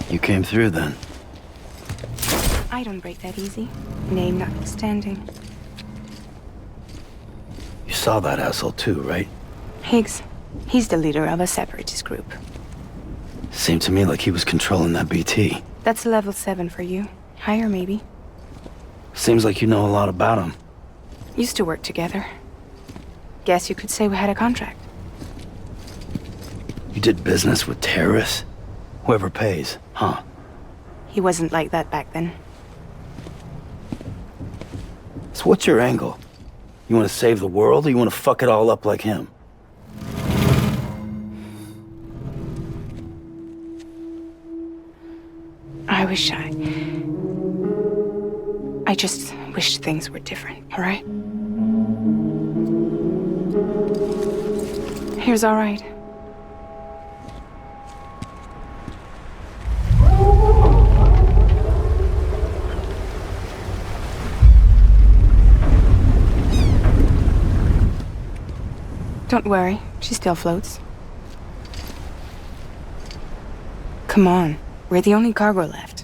You came through then. I don't break that easy. Name notwithstanding. You saw that asshole too, right? Higgs. He's the leader of a separatist group. Seemed to me like he was controlling that BT. That's level 7 for you. Higher, maybe. Seems like you know a lot about him. Used to work together. Guess you could say we had a contract. You did business with terrorists? Whoever pays, huh? He wasn't like that back then. So what's your angle? You want to save the world, or you want to fuck it all up like him? I just wish things were different, all right? Here's all right. Don't worry, she still floats. Come on, we're the only cargo left.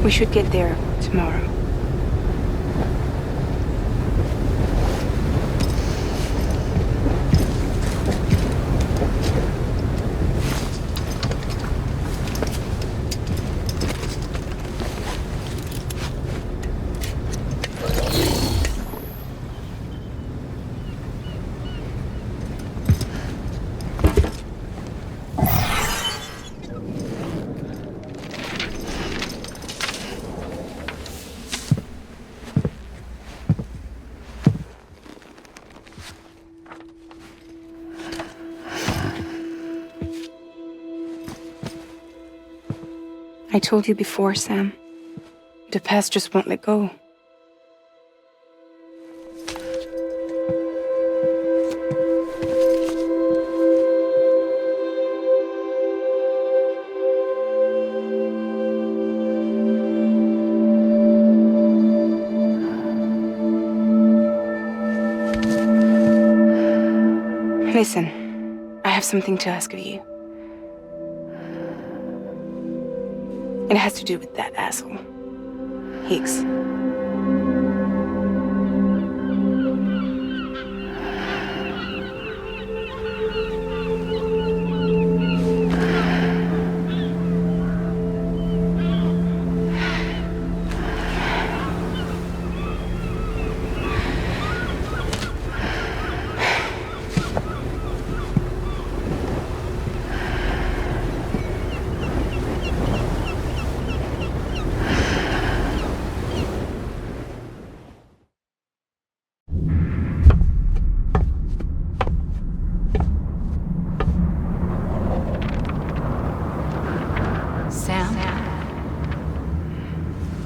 We should get there tomorrow. I told you before, Sam. The past just won't let go. Listen, I have something to ask of you. It has to do with that asshole, Higgs.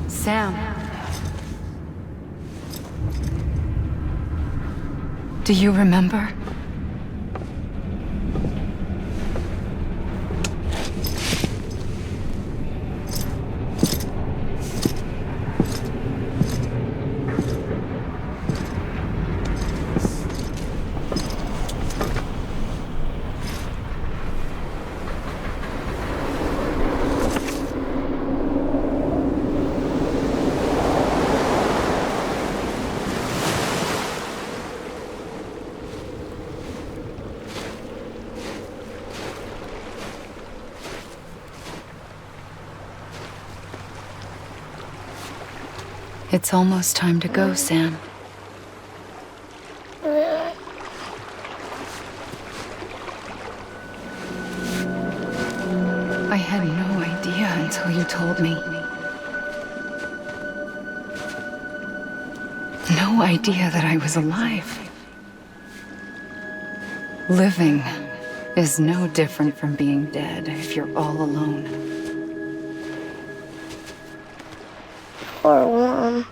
Sam. Do you remember? It's almost time to go, Sam. I had no idea until you told me. No idea that I was alive. Living is no different from being dead if you're all alone. Poor Mom.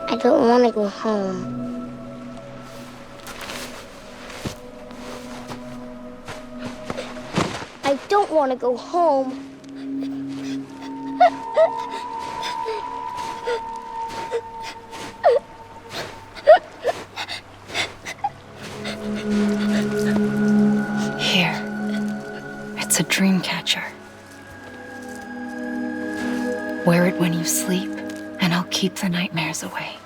I don't want to go home. I don't want to go home. Here. It's a dream catcher. Wear it when you sleep, and I'll keep the nightmares away.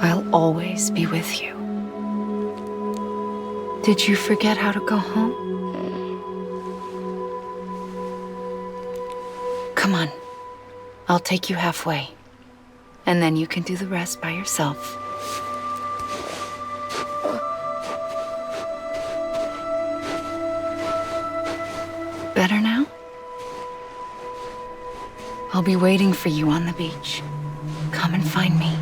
I'll always be with you. Did you forget how to go home? Come on. I'll take you halfway. And then you can do the rest by yourself. Better now? I'll be waiting for you on the beach. Come and find me.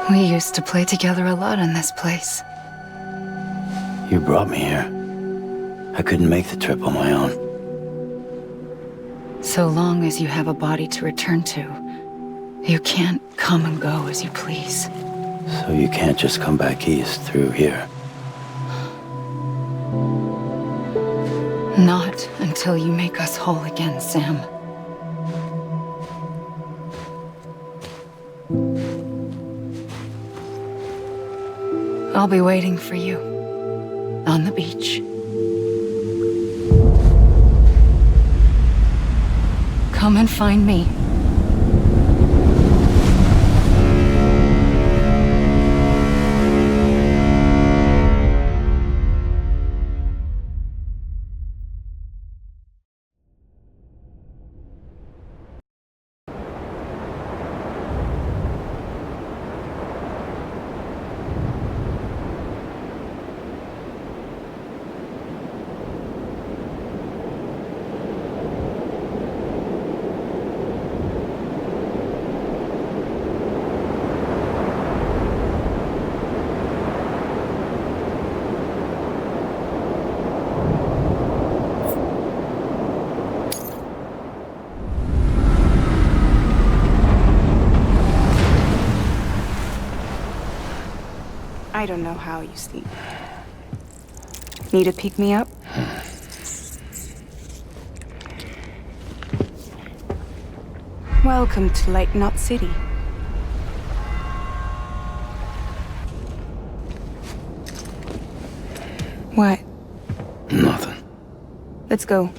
We used to play together a lot in this place. You brought me here. I couldn't make the trip on my own. So long as you have a body to return to, you can't come and go as you please. So you can't just come back east through here. Not until you make us whole again, Sam. I'll be waiting for you on the beach. Come and find me. I don't know how you sleep. Need a pick-me-up? Welcome to Lake Knot City. What? Nothing. Let's go.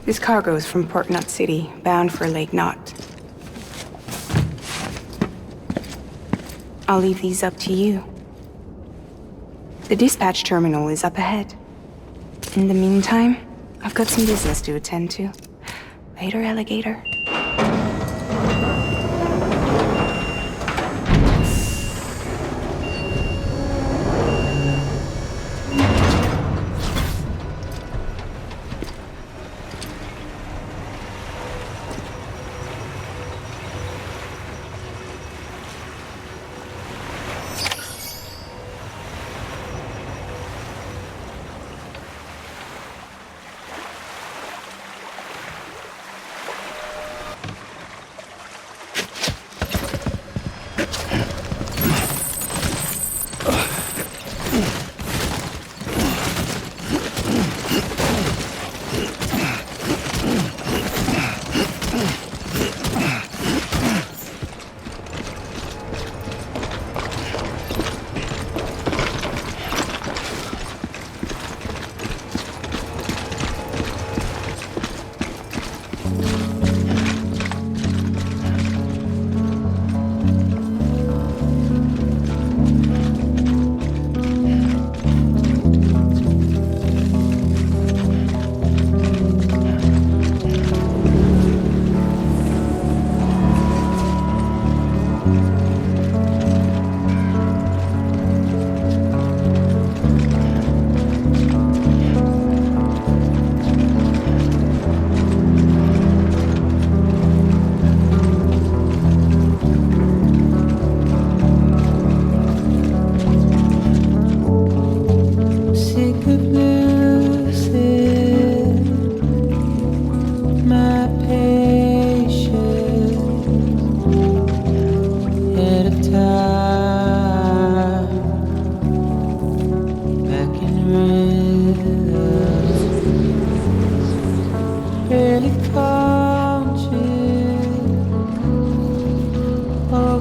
This cargo is from Port Knot City, bound for Lake Knot. I'll leave these up to you. The dispatch terminal is up ahead. In the meantime, I've got some business to attend to. Later, alligator.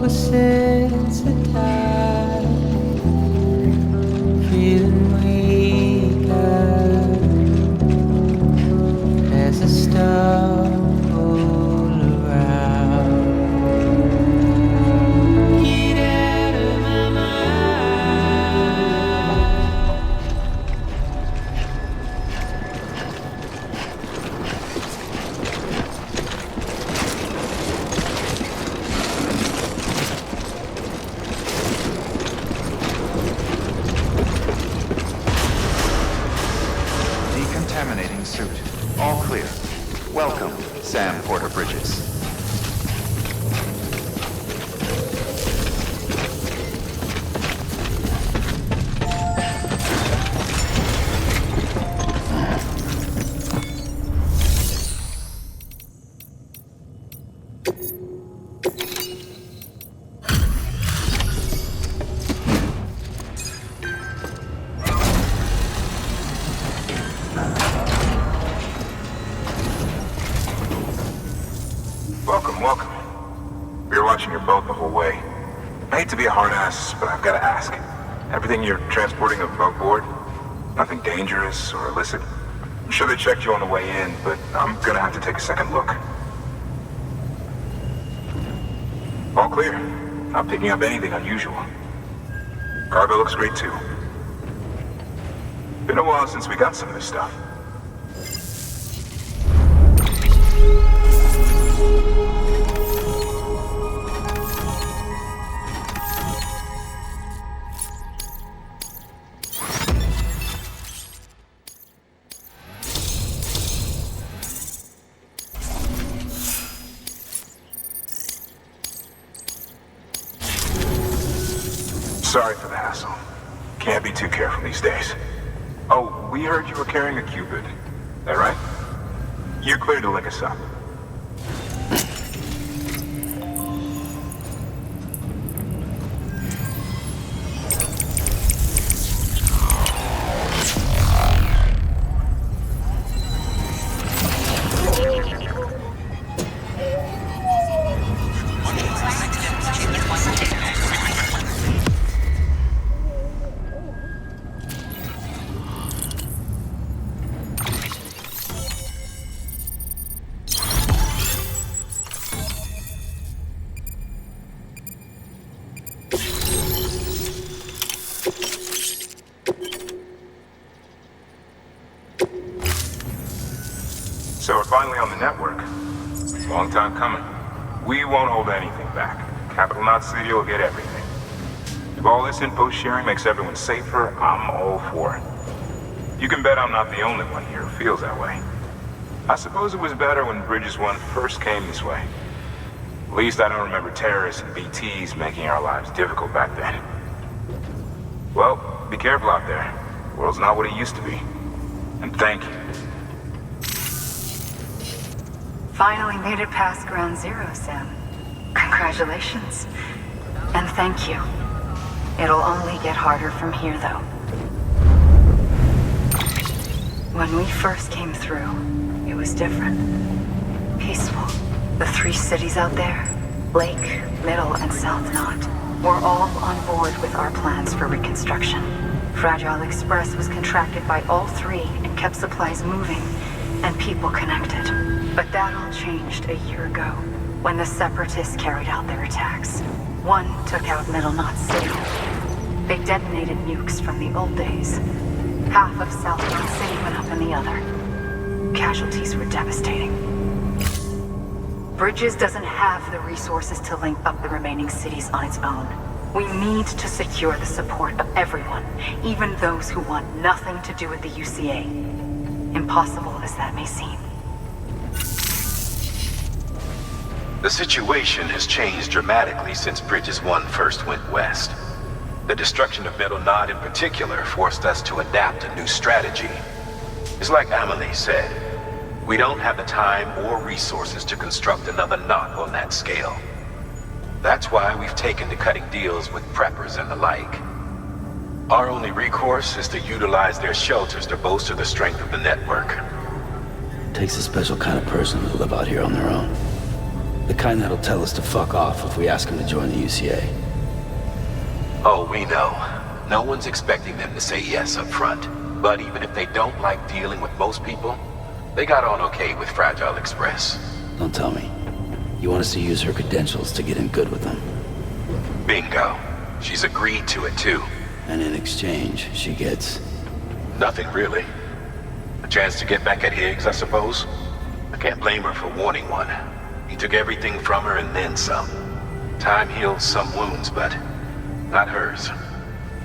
oversensitized, feeling weaker as a stumble around. Get out of my mind. Decontaminating suit. All clear. Welcome, Sam Porter Bridges. Welcome. We were watching your boat the whole way. I hate to be a hard ass, but I've got to ask. Everything you're transporting above board? Nothing dangerous or illicit? I'm sure they checked you on the way in, but I'm gonna have to take a second look. All clear. Not picking up anything unusual. Cargo looks great too. Been a while since we got some of this stuff. Sorry for the hassle. Can't be too careful these days. Oh, we heard you were carrying a Cupid. That right? You're clear to link us up. So we're finally on the network. Long time coming. We won't hold anything back. Capital Knot City will get everything. If all this info sharing makes everyone safer, I'm all for it. You can bet I'm not the only one here who feels that way. I suppose it was better when Bridges 1 first came this way. At least I don't remember terrorists and BTs making our lives difficult back then. Well, be careful out there. The world's not what it used to be. And thank you. Finally made it past Ground Zero, Sam. Congratulations. And thank you. It'll only get harder from here, though. When we first came through, it was different. Peaceful. The 3 cities out there, Lake, Middle, and South Knot, were all on board with our plans for reconstruction. Fragile Express was contracted by all 3 and kept supplies moving and people connected. But that all changed a year ago, when the Separatists carried out their attacks. One took out Middle Knot City. They detonated nukes from the old days. Half of South Knot City went up in the other. Casualties were devastating. Bridges doesn't have the resources to link up the remaining cities on its own. We need to secure the support of everyone, even those who want nothing to do with the UCA. Impossible as that may seem. The situation has changed dramatically since Bridges 1 first went west. The destruction of Middle Knot in particular forced us to adapt a new strategy. It's like Amelie said, we don't have the time or resources to construct another knot on that scale. That's why we've taken to cutting deals with preppers and the like. Our only recourse is to utilize their shelters to bolster the strength of the network. Takes a special kind of person to live out here on their own. The kind that'll tell us to fuck off if we ask him to join the UCA. Oh, we know. No one's expecting them to say yes up front. But even if they don't like dealing with most people, they got on okay with Fragile Express. Don't tell me. You want us to use her credentials to get in good with them. Bingo. She's agreed to it too. And in exchange, she gets... Nothing really. A chance to get back at Higgs, I suppose. I can't blame her for wanting one. He took everything from her and then some. Time heals some wounds, but not hers.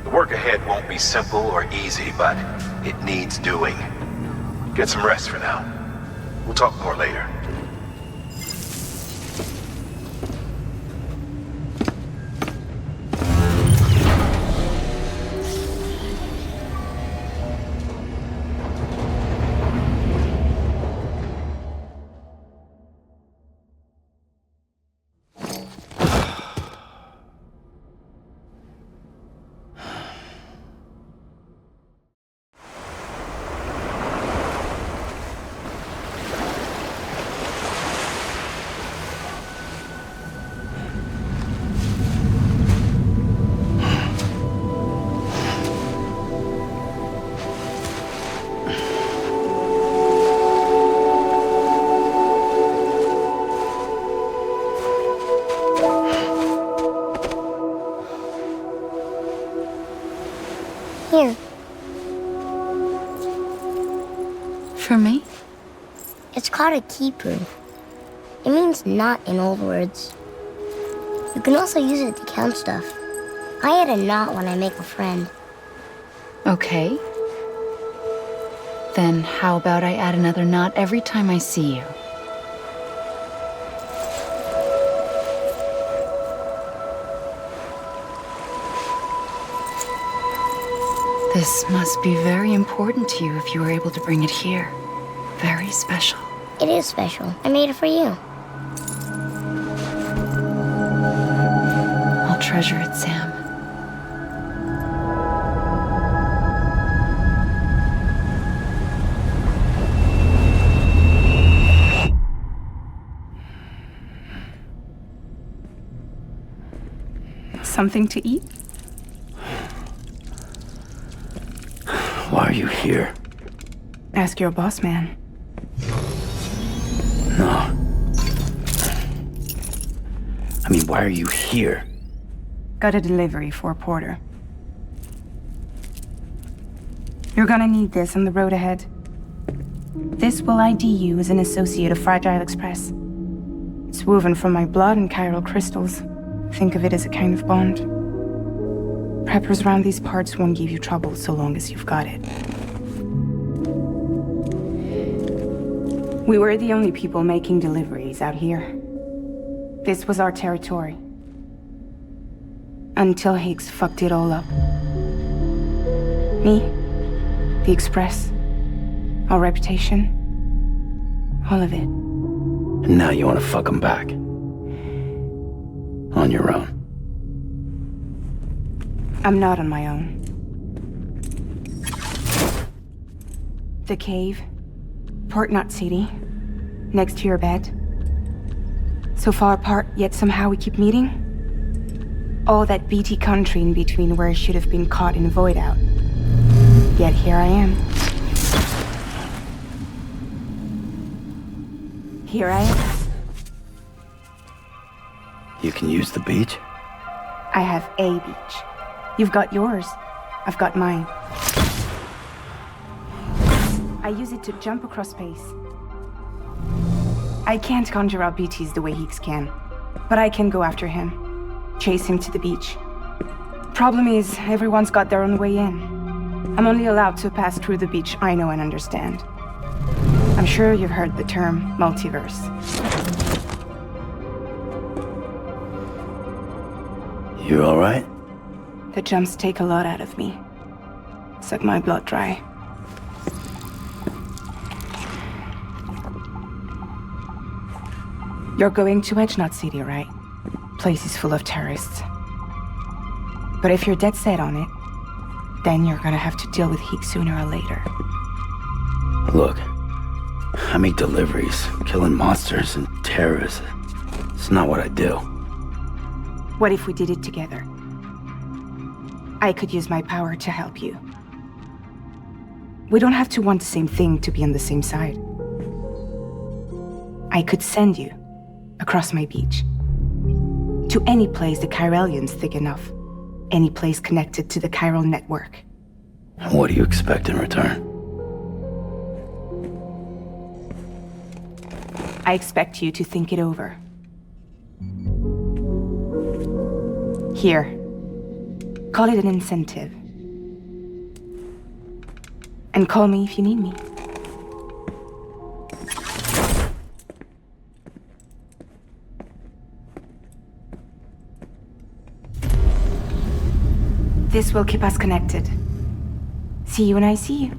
The work ahead won't be simple or easy, but it needs doing. Get some rest for now. We'll talk more later. Here. For me? It's called a keeper. It means knot in old words. You can also use it to count stuff. I add a knot when I make a friend. Okay. Then how about I add another knot every time I see you? This must be very important to you if you were able to bring it here. Very special. It is special. I made it for you. I'll treasure it, Sam. Something to eat? Why are you here? Ask your boss man. No. I mean, why are you here? Got a delivery for a porter. You're gonna need this on the road ahead. This will ID you as an associate of Fragile Express. It's woven from my blood and chiral crystals. Think of it as a kind of bond. Preppers around these parts won't give you trouble so long as you've got it. We were the only people making deliveries out here. This was our territory. Until Higgs fucked it all up. Me, the Express, our reputation, all of it. And now you want to fuck him back. On your own. I'm not on my own. The cave, Port Knot City, next to your bed. So far apart, yet somehow we keep meeting. All that BT country in between where I should have been caught in void out. Yet here I am. Here I am. You can use the beach? I have a beach. You've got yours. I've got mine. I use it to jump across space. I can't conjure up BTs the way Higgs can, but I can go after him, chase him to the beach. Problem is, everyone's got their own way in. I'm only allowed to pass through the beach I know and understand. I'm sure you've heard the term multiverse. You all right? The jumps take a lot out of me. Suck my blood dry. You're going to Edge Knot City, right? Place is full of terrorists. But if you're dead set on it, then you're gonna have to deal with Higgs sooner or later. Look, I make deliveries, killing monsters and terrorists. It's not what I do. What if we did it together? I could use my power to help you. We don't have to want the same thing to be on the same side. I could send you across my beach. To any place the Chiralian's thick enough. Any place connected to the chiral network. What do you expect in return? I expect you to think it over. Here. Call it an incentive. And call me if you need me. This will keep us connected. See you when I see you.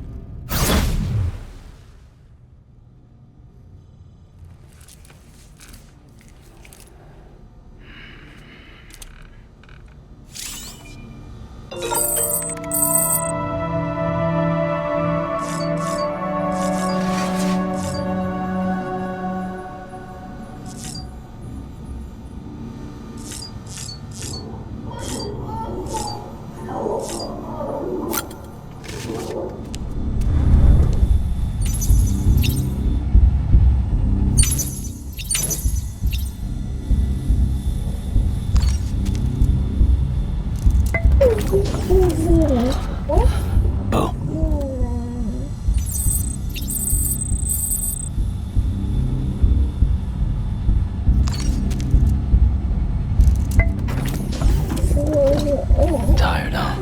Oh. Tired, huh?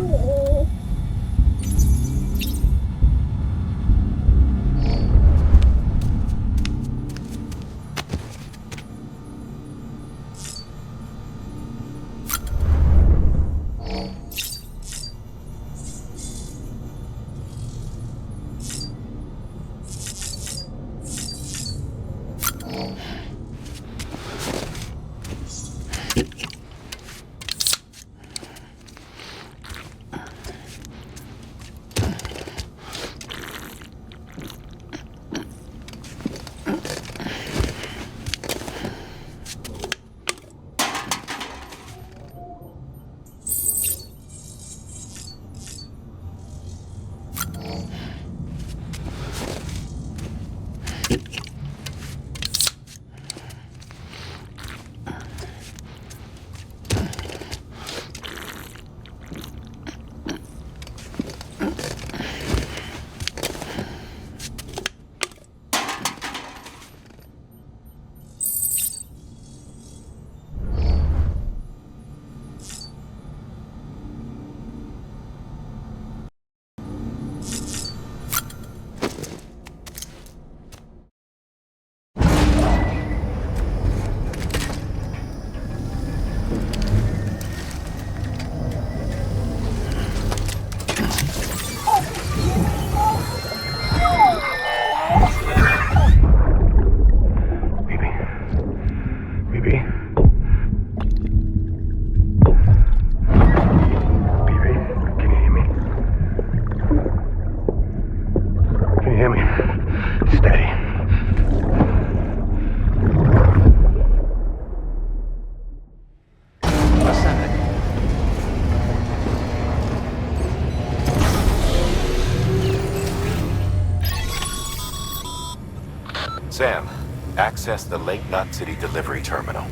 Sam, access the Lake Knot City delivery terminal.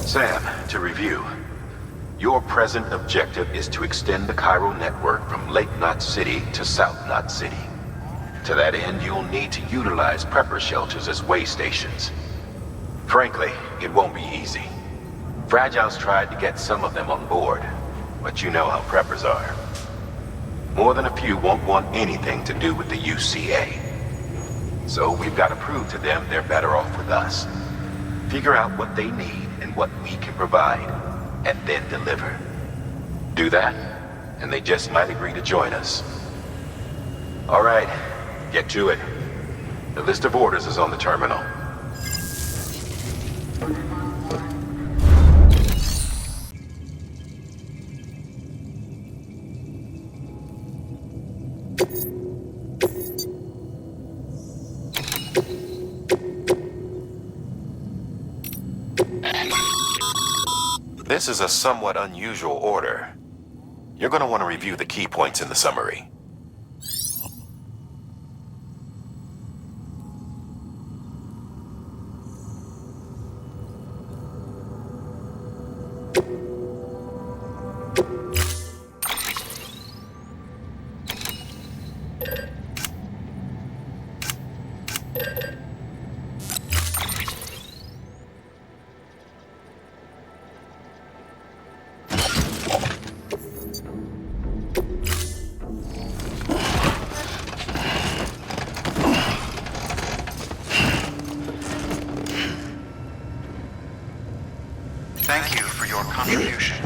Sam, to review. Your present objective is to extend the chiral network from Lake Knot City to South Knot City. To that end, you'll need to utilize prepper shelters as way stations. Frankly, it won't be easy. Fragile's tried to get some of them on board, but you know how preppers are. More than a few won't want anything to do with the UCA. So we've got to prove to them they're better off with us. Figure out what they need and what we can provide, and then deliver. Do that, and they just might agree to join us. All right, get to it. The list of orders is on the terminal. This is a somewhat unusual order. You're going to want to review the key points in the summary. Thank you for your contribution.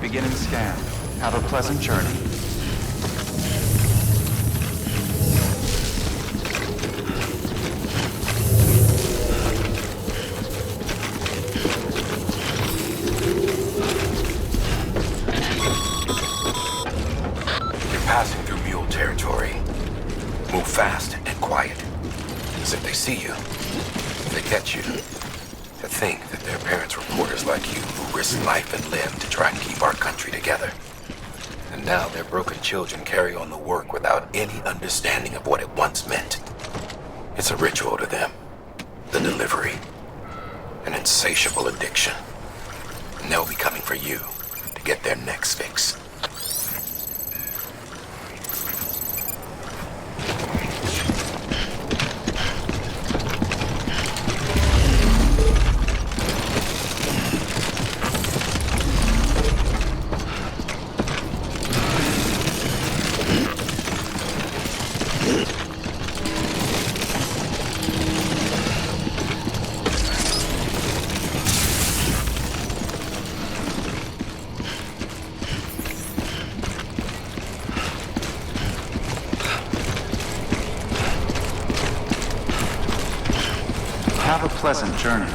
Beginning scan. Have a pleasant journey. Passing through mule territory. Move fast and quiet. As if they see you, if they catch you. To think that their parents were reporters like you who risked life and limb to try and keep our country together. And now their broken children carry on the work without any understanding of what it once meant. It's a ritual to them. The delivery. An insatiable addiction. And they'll be coming for you to get their next fix. Have a pleasant journey.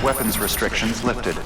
Weapons restrictions lifted.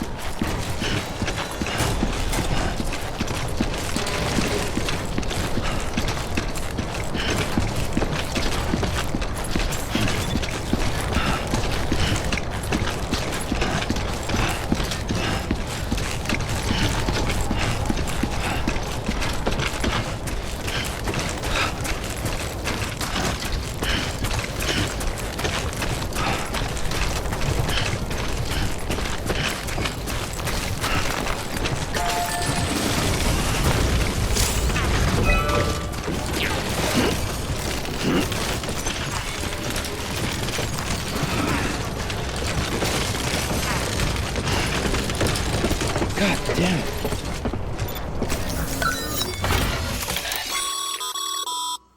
God damn it.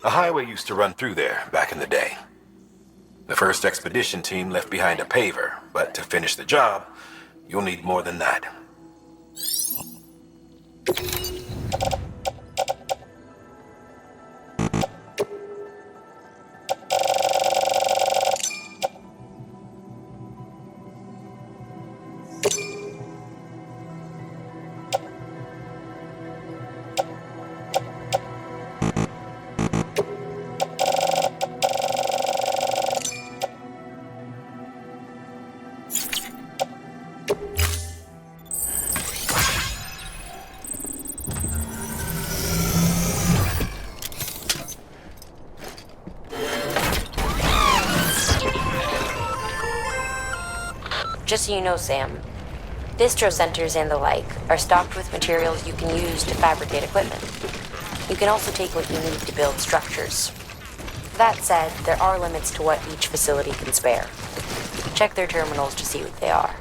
A highway used to run through there back in the day. The first expedition team left behind a paver, but to finish the job, you'll need more than that. Just so you know, Sam, distro centers and the like are stocked with materials you can use to fabricate equipment. You can also take what you need to build structures. That said, there are limits to what each facility can spare. Check their terminals to see what they are.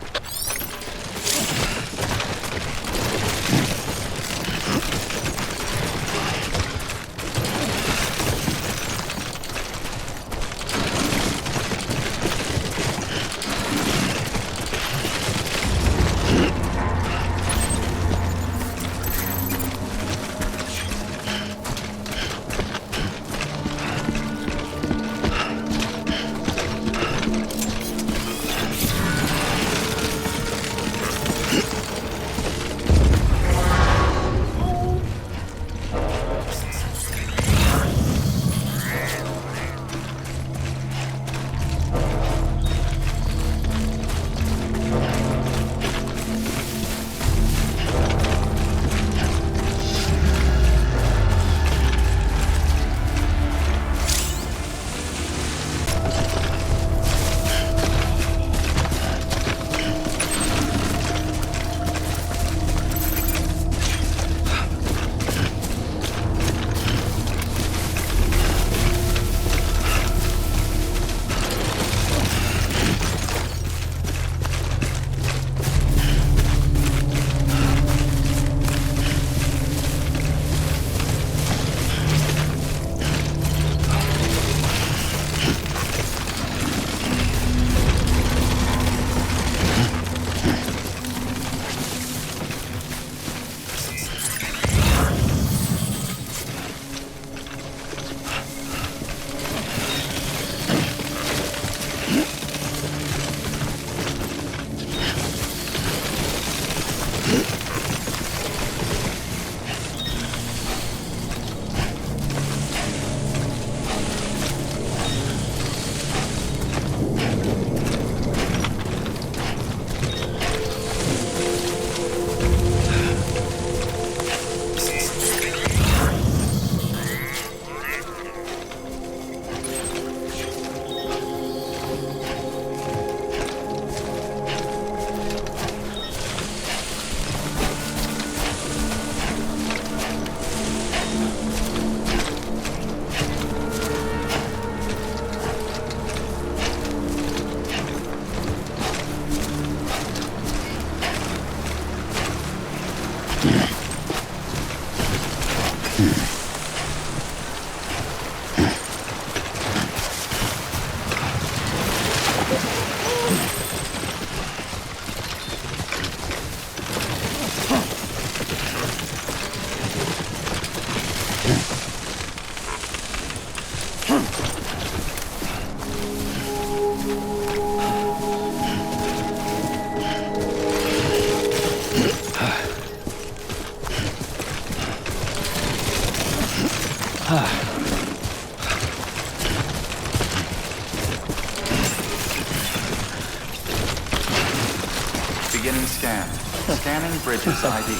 scanned. Scanning Bridges ID.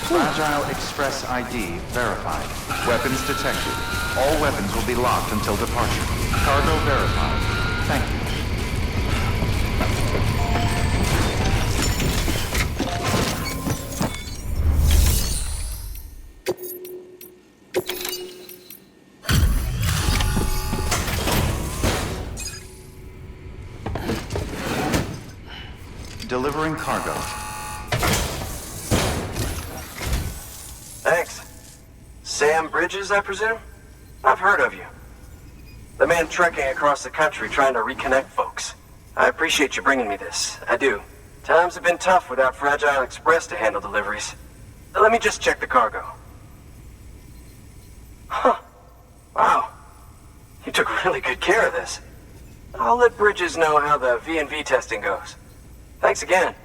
Fragile Express ID verified. Weapons detected. All weapons will be locked until departure. Cargo verified. Thank you. Delivering cargo. Thanks. Sam Bridges, I presume? I've heard of you. The man trekking across the country trying to reconnect folks. I appreciate you bringing me this. I do. Times have been tough without Fragile Express to handle deliveries. Let me just check the cargo. Huh. Wow. You took really good care of this. I'll let Bridges know how the V&V testing goes. Thanks again.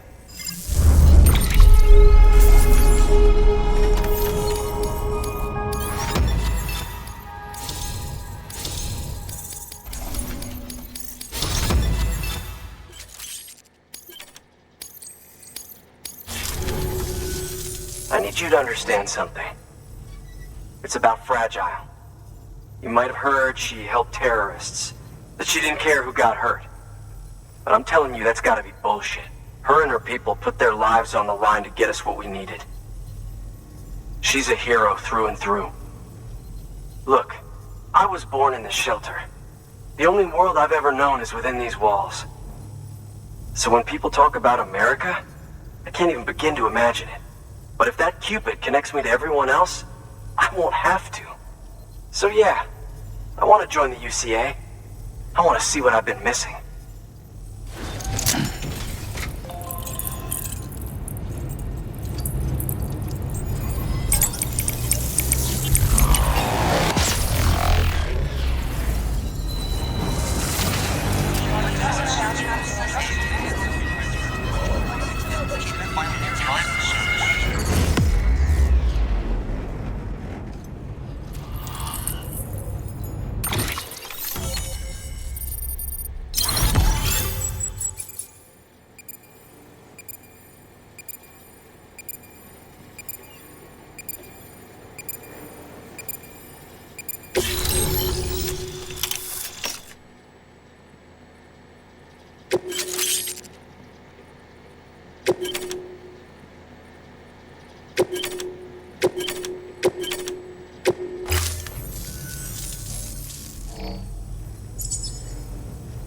I need you to understand something. It's about Fragile. You might have heard she helped terrorists, that she didn't care who got hurt. But I'm telling you, that's gotta be bullshit. Her and her people put their lives on the line to get us what we needed. She's a hero through and through. Look, I was born in this shelter. The only world I've ever known is within these walls. So when people talk about America, I can't even begin to imagine it. But if that Cupid connects me to everyone else, I won't have to. So yeah, I want to join the UCA. I want to see what I've been missing.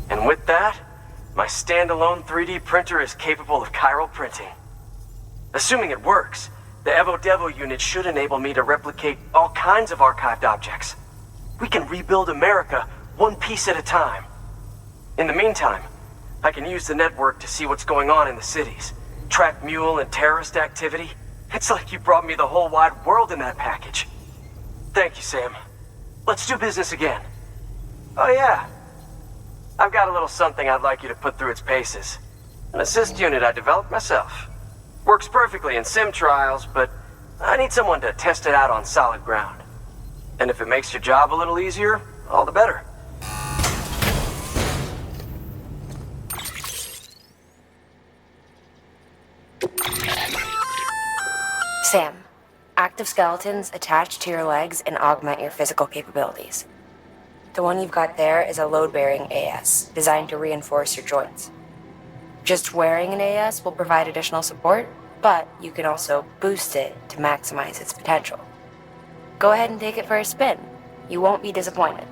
And with that, my standalone 3D printer is capable of chiral printing. Assuming it works, the Evo Devo unit should enable me to replicate all kinds of archived objects. We can rebuild America one piece at a time. In the meantime, I can use the network to see what's going on in the cities, track mule and terrorist activity. It's like you brought me the whole wide world in that package. Thank you, Sam. Let's do business again. Oh yeah. I've got a little something I'd like you to put through its paces. An assist unit I developed myself. Works perfectly in sim trials, but I need someone to test it out on solid ground. And if it makes your job a little easier, all the better. Sam, active skeletons attach to your legs and augment your physical capabilities. The one you've got there is a load-bearing AS, designed to reinforce your joints. Just wearing an AS will provide additional support, but you can also boost it to maximize its potential. Go ahead and take it for a spin. You won't be disappointed.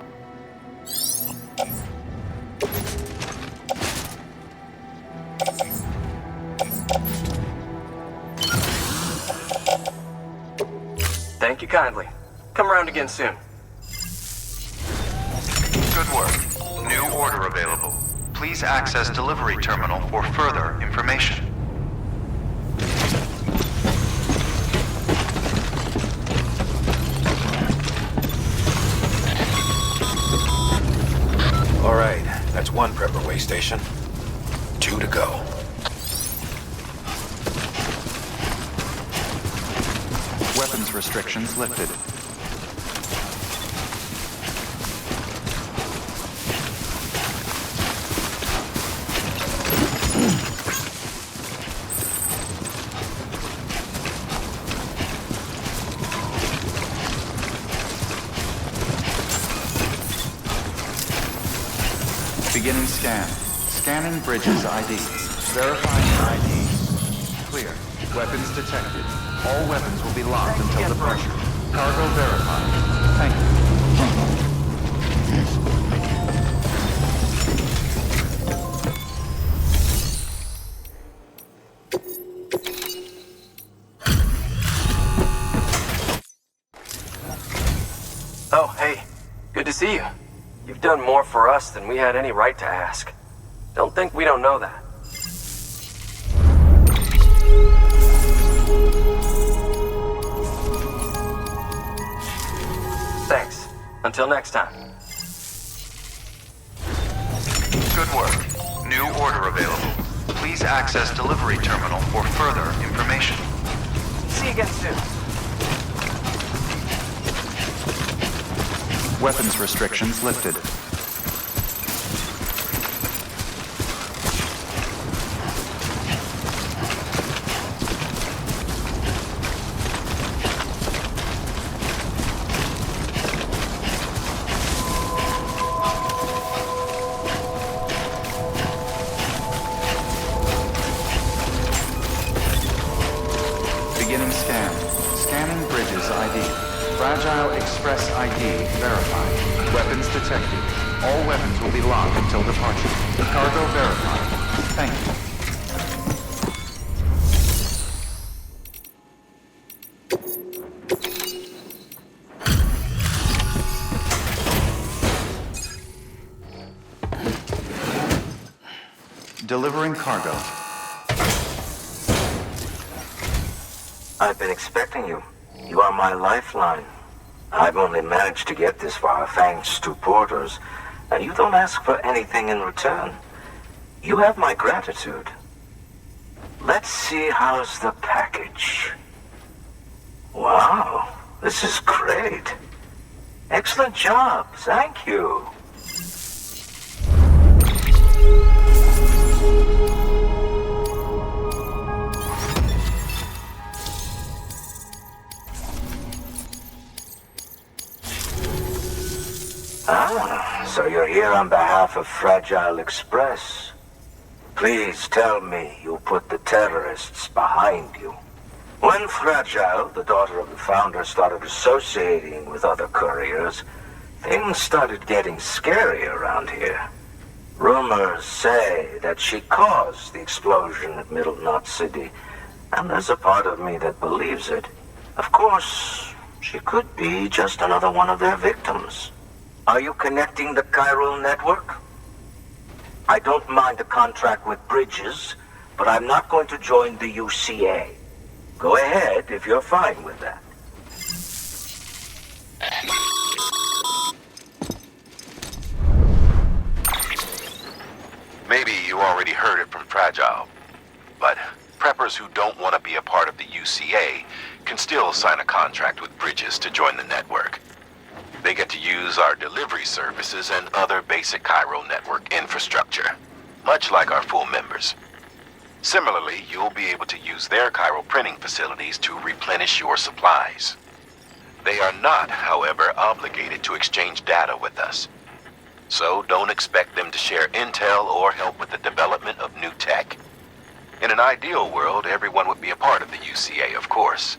Thank you kindly. Come around again soon. Good work. New order available. Please access delivery terminal for further information. All right, that's one prepper way station. 2 to go. Weapons restrictions lifted. Beginning scan. Scanning Bridges ID. Verifying ID. Clear. Weapons detected. All weapons will be locked until departure. Cargo verified. Thank you. Oh, hey. Good to see you. You've done more for us than we had any right to ask. Don't think we don't know that. Thanks. Until next time. Good work. New order available. Please access delivery terminal for further information. See you again soon. Weapons restrictions lifted. Beginning scan. Scanning Bridges ID. Fragile Express ID verified. Weapons detected. All weapons will be locked until departure. Cargo verified. Thank you. Delivering cargo. I've been expecting you. You are my lifeline. I've only managed to get this far thanks to porters, and you don't ask for anything in return. You have my gratitude. Let's see how's the package. Wow, this is great. Excellent job, thank you. Ah, so you're here on behalf of Fragile Express. Please tell me you put the terrorists behind you. When Fragile, the daughter of the founder, started associating with other couriers, things started getting scary around here. Rumors say that she caused the explosion at Middle Knot City, and there's a part of me that believes it. Of course, she could be just another one of their victims. Are you connecting the chiral network? I don't mind a contract with Bridges, but I'm not going to join the UCA. Go ahead if you're fine with that. Maybe you already heard it from Fragile, but preppers who don't want to be a part of the UCA can still sign a contract with Bridges to join the network. They get to use our delivery services and other basic chiral network infrastructure, much like our full members. Similarly, you'll be able to use their chiral printing facilities to replenish your supplies. They are not, however, obligated to exchange data with us. So don't expect them to share intel or help with the development of new tech. In an ideal world, everyone would be a part of the UCA, of course.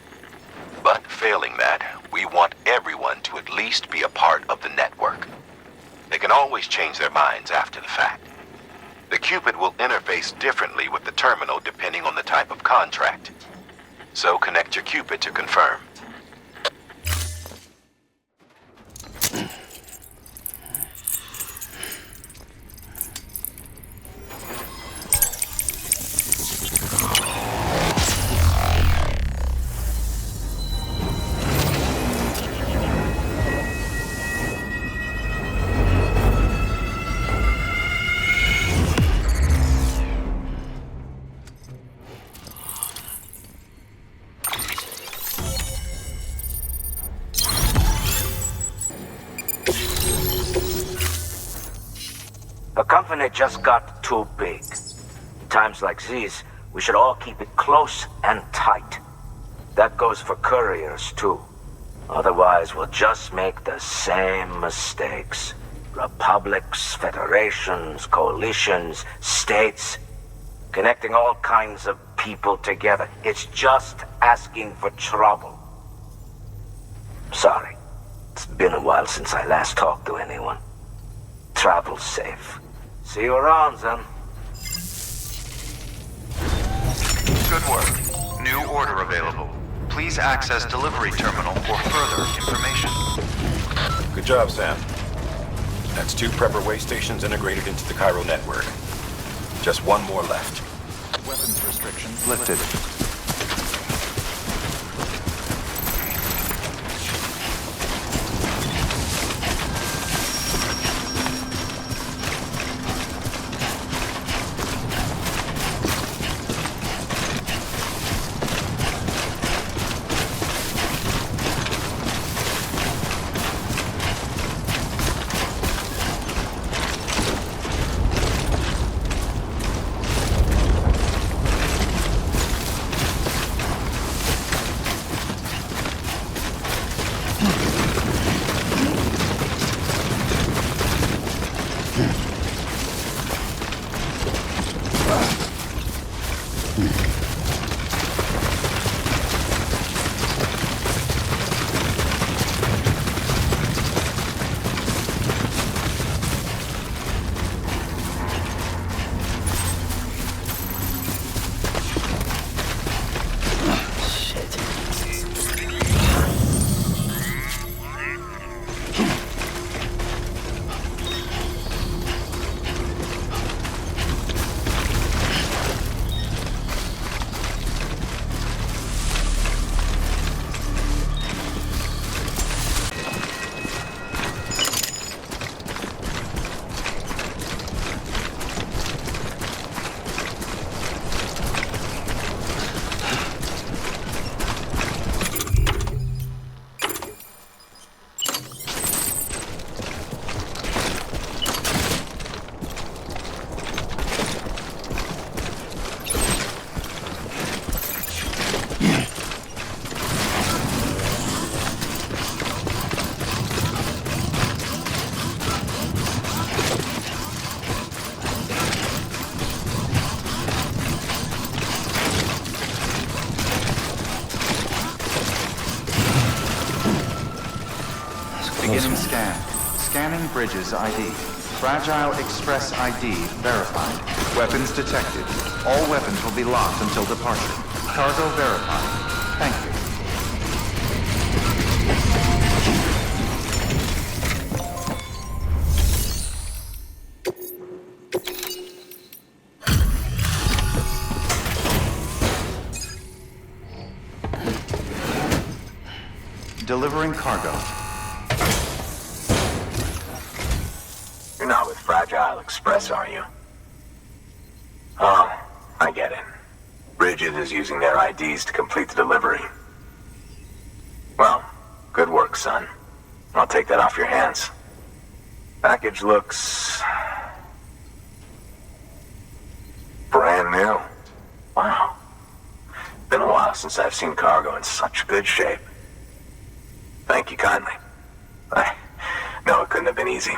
But failing that, we want everyone to at least be a part of the network. They can always change their minds after the fact. The Cupid will interface differently with the terminal depending on the type of contract. So connect your Cupid to confirm. The company just got too big. Times like these, we should all keep it close and tight. That goes for couriers, too. Otherwise, we'll just make the same mistakes. Republics, federations, coalitions, states, connecting all kinds of people together. It's just asking for trouble. Sorry. It's been a while since I last talked to anyone. Travel safe. See you around, then. Good work. New order available. Please access delivery terminal for further information. Good job, Sam. That's 2 prepper way stations integrated into the Cairo network. Just 1 more left. Weapons restrictions lifted. Beginning scan. Scanning bridges ID. Fragile Express ID verified. Weapons detected. All weapons will be locked until departure. Cargo verified. Thank you. Delivering cargo. You're not with Fragile Express, are you? Oh, I get it. Bridget is using their IDs to complete the delivery. Well, good work, son. I'll take that off your hands. Package looks... brand new. Wow. Been a while since I've seen cargo in such good shape. Thank you kindly. I know it couldn't have been easy.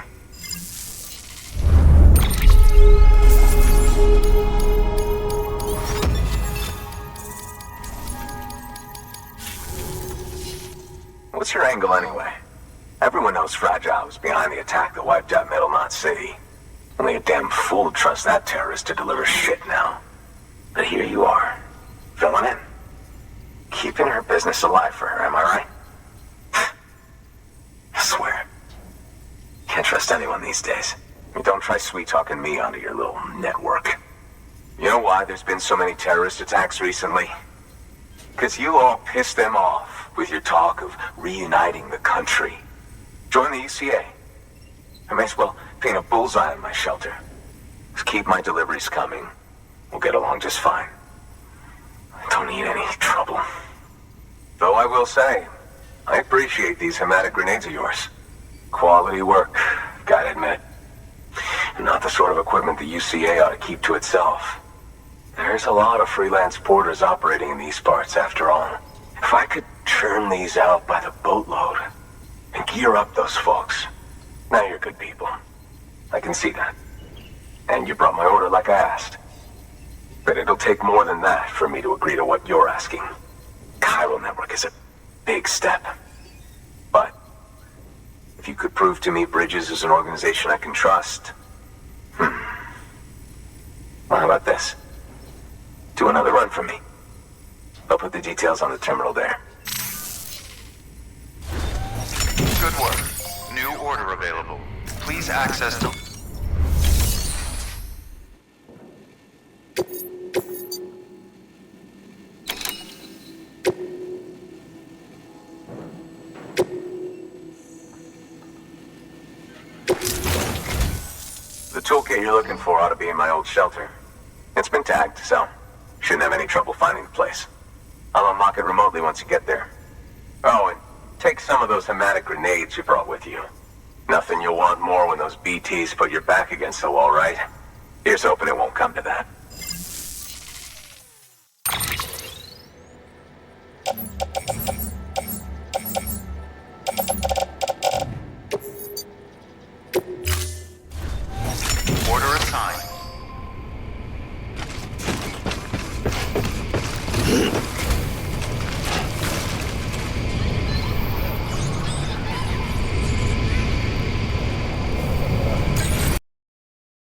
What's your angle anyway? Everyone knows Fragile was behind the attack that wiped out Middle Knot City. Only a damn fool would trust that terrorist to deliver shit now. But here you are, filling in. Keeping her business alive for her, am I right? I swear. Can't trust anyone these days. Don't try sweet-talking me onto your little network. You know why there's been so many terrorist attacks recently? Because you all pissed them off with your talk of reuniting the country. Join the UCA. I may as well paint a bullseye on my shelter. Just keep my deliveries coming. We'll get along just fine. I don't need any trouble. Though I will say, I appreciate these hematic grenades of yours. Quality work, gotta admit. And not the sort of equipment the UCA ought to keep to itself. There's a lot of freelance porters operating in these parts, after all. If I could churn these out by the boatload and gear up those folks, Now you're good people. I can see that. And you brought my order like I asked. But it'll take more than that for me to agree to what you're asking. Chiral Network is a big step. But if you could prove to me Bridges is an organization I can trust... Well, how about this? Do another run for me. I'll put the details on the terminal there. Good work. New order available. Please access to... The toolkit you're looking for ought to be in my old shelter. It's been tagged, so shouldn't have any trouble finding the place. I'll unlock it remotely once you get there. Oh, and take some of those hematic grenades you brought with you. Nothing you'll want more when those BTs put your back against the wall, right? Here's hoping it won't come to that.